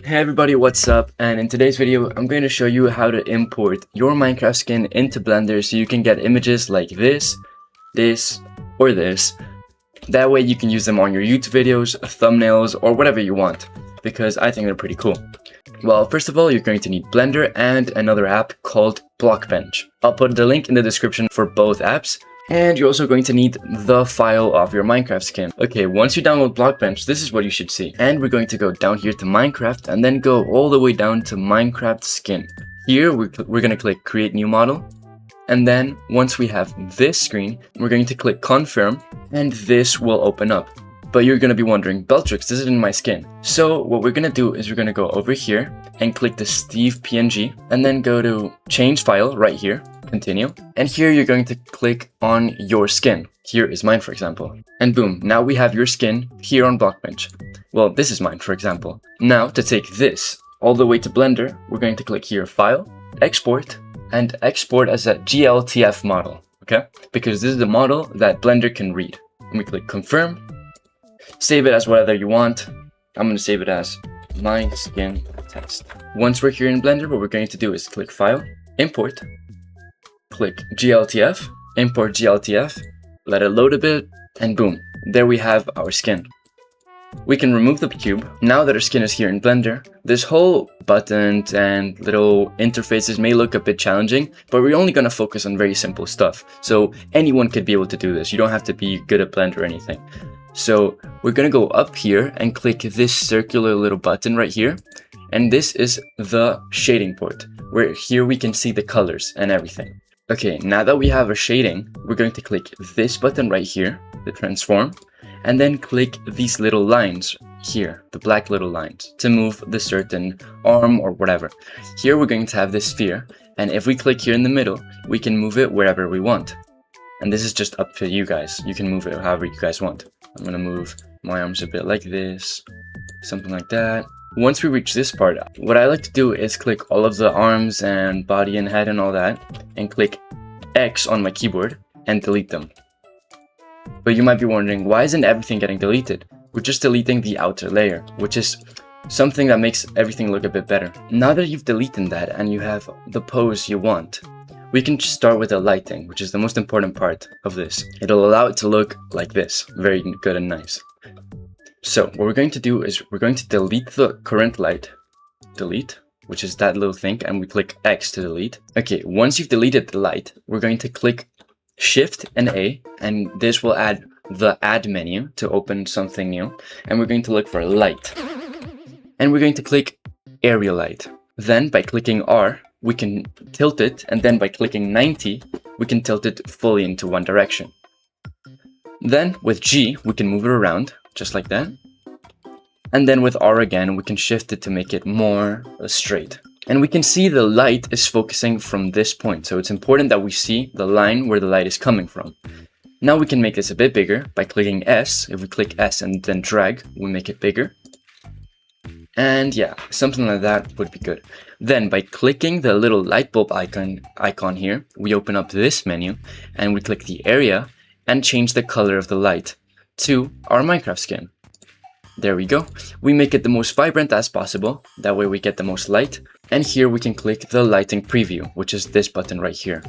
Hey everybody, what's up? And in today's video, I'm going to show you how to import your Minecraft skin into Blender so you can get images like this, or this. That way you can use them on your YouTube videos, thumbnails, or whatever you want, because I think they're pretty cool. Well, first of all, you're going to need Blender and another app called Blockbench. I'll put the link in the description for both apps. And you're also going to need the file of your Minecraft skin. Okay, once you download Blockbench, this is what you should see. And we're going to go down here to Minecraft and then go all the way down to Minecraft skin. Here, we're going to click Create New Model. And then once we have this screen, we're going to click Confirm and this will open up. But you're going to be wondering, Beltrix, this isn't my skin. So what we're going to do is we're going to go over here and click the Steve PNG and then go to Change File right here. Continue, and here you're going to click on your skin. Here is mine, for example, and boom, now we have your skin here on Blockbench. Well, this is mine, for example. Now to take this all the way to Blender, we're going to click here, File, Export, and export as a GLTF model, okay? Because this is the model that Blender can read. And we click Confirm, save it as whatever you want. I'm going to save it as my skin test. Once we're here in Blender, what we're going to do is click File, Import, click GLTF, import GLTF, let it load a bit, and boom, there we have our skin. We can remove the cube. Now that our skin is here in Blender, this whole buttons and little interfaces may look a bit challenging, but we're only going to focus on very simple stuff. So anyone could be able to do this. You don't have to be good at Blender or anything. So we're going to go up here and click this circular little button right here. And this is the shading port, where here we can see the colors and everything. Okay, now that we have our shading, we're going to click this button right here, the transform, and then click these little lines here, the black little lines, to move the certain arm or whatever. Here we're going to have this sphere, and if we click here in the middle, we can move it wherever we want. And this is just up to you guys. You can move it however you guys want. I'm going to move my arms a bit like this, something like that. Once we reach this part, what I like to do is click all of the arms and body and head and all that, and click X on my keyboard and delete them. But you might be wondering, why isn't everything getting deleted? We're just deleting the outer layer, which is something that makes everything look a bit better. Now that you've deleted that and you have the pose you want, we can just start with the lighting, which is the most important part of this. It'll allow it to look like this, very good and nice. So what we're going to do is we're going to delete the current light, delete, which is that little thing, and we click X to delete. Okay, once you've deleted the light, we're going to click Shift and A, and this will add the add menu to open something new. And we're going to look for light. And we're going to click area light. Then by clicking R, we can tilt it, and then by clicking 90, we can tilt it fully into one direction. Then with G, we can move it around, just like that. And then with R again, we can shift it to make it more straight. And we can see the light is focusing from this point. So it's important that we see the line where the light is coming from. Now we can make this a bit bigger by clicking S. If we click S and then drag, we make it bigger. And yeah, something like that would be good. Then by clicking the little light bulb icon here, we open up this menu and we click the area and change the color of the light to our Minecraft skin. There we go. We make it the most vibrant as possible. That way we get the most light. And here we can click the lighting preview, which is this button right here.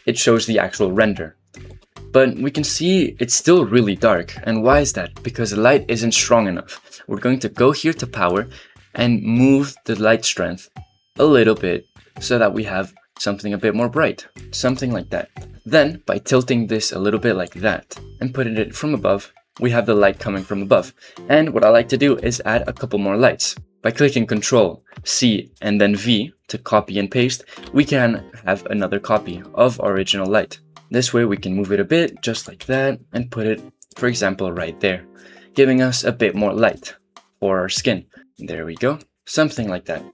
It shows the actual render. But we can see it's still really dark. And why is that? Because the light isn't strong enough. We're going to go here to power and move the light strength a little bit so that we have something a bit more bright. Something like that. Then by tilting this a little bit like that and putting it from above, we have the light coming from above. And what I like to do is add a couple more lights. By clicking Ctrl, C, and then V to copy and paste, we can have another copy of our original light. This way we can move it a bit, just like that, and put it, for example, right there, giving us a bit more light for our skin. There we go, something like that.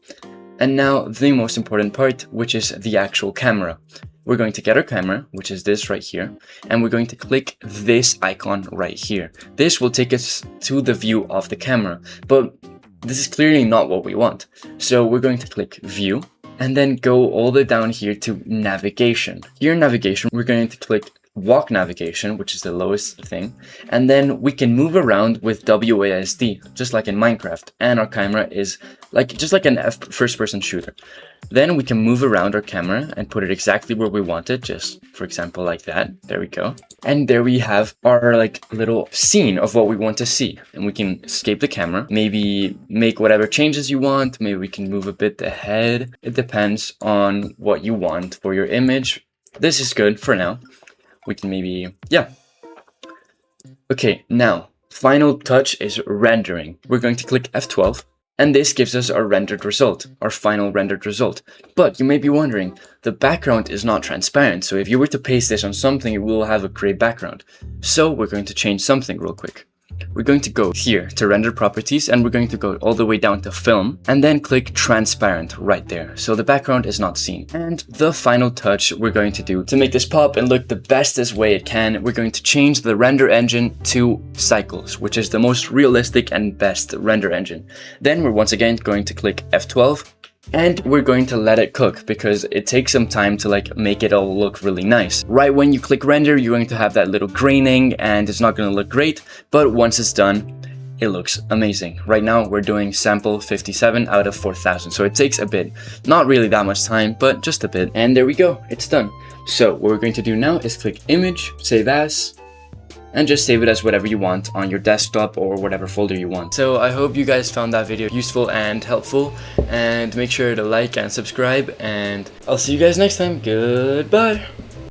And now the most important part, which is the actual camera. We're going to get our camera, which is this right here, and we're going to click this icon right here. This will take us to the view of the camera, but this is clearly not what we want. So we're going to click View, and then go all the way down here to Navigation. Here in Navigation, we're going to click walk navigation, which is the lowest thing, and then we can move around with WASD, just like in Minecraft, and our camera is just like an first-person shooter. Then we can move around our camera and put it exactly where we want it, just for example like that. There we go. And there we have our little scene of what we want to see. And we can escape the camera, maybe make whatever changes you want, maybe we can move a bit ahead. It depends on what you want for your image. This is good for now. We can maybe, yeah. Okay, now, final touch is rendering. We're going to click F12. And this gives us our rendered result, our final rendered result. But you may be wondering, the background is not transparent, so if you were to paste this on something, it will have a gray background. So we're going to change something real quick. We're going to go here to render properties, and we're going to go all the way down to film, and then click transparent right there, so the background is not seen. And the final touch we're going to do to make this pop and look the bestest way it can, we're going to change the render engine to Cycles, which is the most realistic and best render engine. Then we're once again going to click F12, and we're going to let it cook because it takes some time to make it all look really nice. Right when you click render, you're going to have that little graining and it's not going to look great, but once it's done, it looks amazing. Right now we're doing sample 57 out of 4000, so it takes a bit. Not really that much time, but just a bit. And there we go, it's done. So what we're going to do now is click image, save as, and just save it as whatever you want on your desktop or whatever folder you want. So I hope you guys found that video useful and helpful, and make sure to like and subscribe, and I'll see you guys next time. Goodbye!